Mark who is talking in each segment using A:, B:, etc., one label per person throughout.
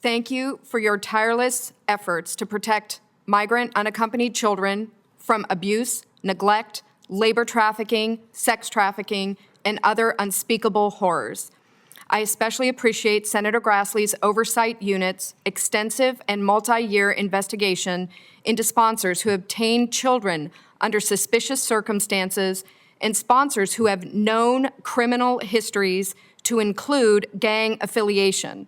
A: thank you for your tireless efforts to protect migrant unaccompanied children from abuse, neglect, labor trafficking, sex trafficking, and other unspeakable horrors. I especially appreciate Senator Grassley's oversight unit's extensive and multi-year investigation into sponsors who obtain children under suspicious circumstances and sponsors who have known criminal histories to include gang affiliation.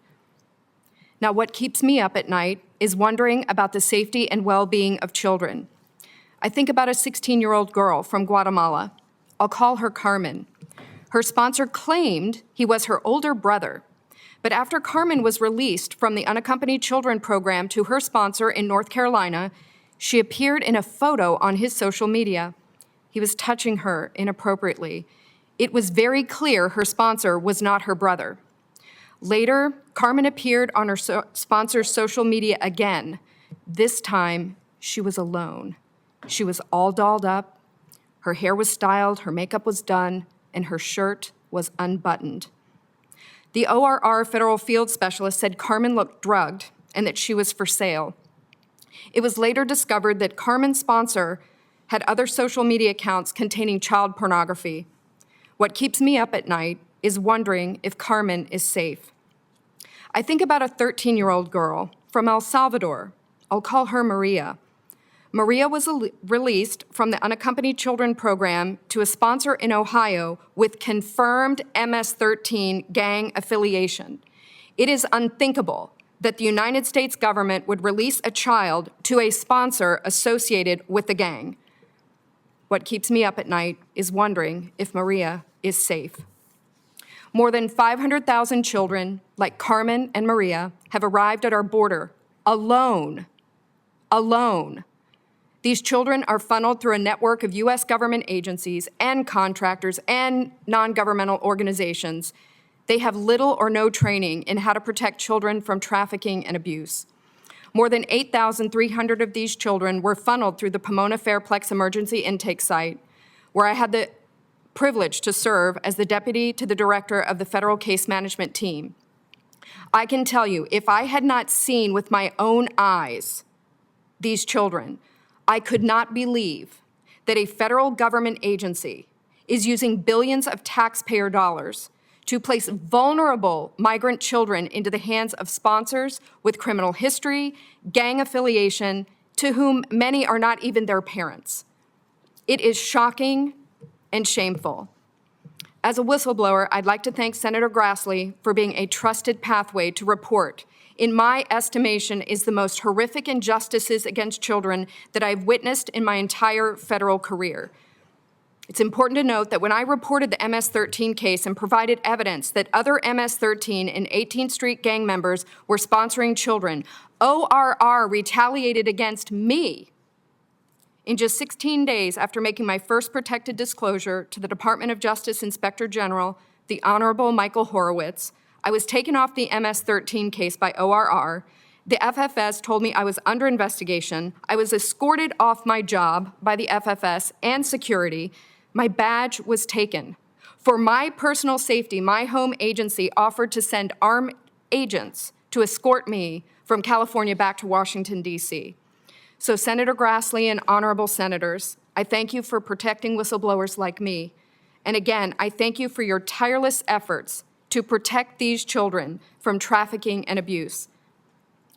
A: Now, what keeps me up at night is wondering about the safety and well-being of children. I think about a 16-year-old girl from Guatemala. I'll call her Carmen. Her sponsor claimed he was her older brother, but after Carmen was released from the Unaccompanied Children program to her sponsor in North Carolina, she appeared in a photo on his social media. He was touching her inappropriately. It was very clear her sponsor was not her brother. Later, Carmen appeared on her sponsor's social media again. This time, she was alone. She was all dolled up, her hair was styled, her makeup was done, and her shirt was unbuttoned. The ORR federal field specialist said Carmen looked drugged and that she was for sale. It was later discovered that Carmen's sponsor had other social media accounts containing child pornography. What keeps me up at night is wondering if Carmen is safe. I think about a 13-year-old girl from El Salvador. I'll call her Maria. Maria was released from the Unaccompanied Children program to a sponsor in Ohio with confirmed MS-13 gang affiliation. It is unthinkable that the United States government would release a child to a sponsor associated with the gang. What keeps me up at night is wondering if Maria is safe. More than 500,000 children, like Carmen and Maria, have arrived at our border alone. These children are funneled through a network of U.S. government agencies and contractors and non-governmental organizations. They have little or no training in how to protect children from trafficking and abuse. More than 8,300 of these children were funneled through the Pomona Fairplex Emergency Intake Site, where I had the privilege to serve as the deputy to the director of the Federal Case Management Team. I can tell you, if I had not seen with my own eyes these children, I could not believe that a federal government agency is using billions of taxpayer dollars to place vulnerable migrant children into the hands of sponsors with criminal history, gang affiliation, to whom many are not even their parents. It is shocking and shameful. As a whistleblower, I'd like to thank Senator Grassley for being a trusted pathway to report, in my estimation, is the most horrific injustices against children that I've witnessed in my entire federal career. It's important to note that when I reported the MS-13 case and provided evidence that other MS-13 and 18th Street gang members were sponsoring children, ORR retaliated against me. In just 16 days after making my first protected disclosure to the Department of Justice Inspector General, the Honorable Michael Horowitz, I was taken off the MS-13 case by ORR. The FFS told me I was under investigation. I was escorted off my job by the FFS and security. My badge was taken. For my personal safety, my home agency offered to send armed agents to escort me from California back to Washington, D.C. So Senator Grassley and honorable senators, I thank you for protecting whistleblowers like me. And again, I thank you for your tireless efforts to protect these children from trafficking and abuse.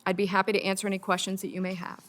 A: I'd be happy to answer any questions that you may have.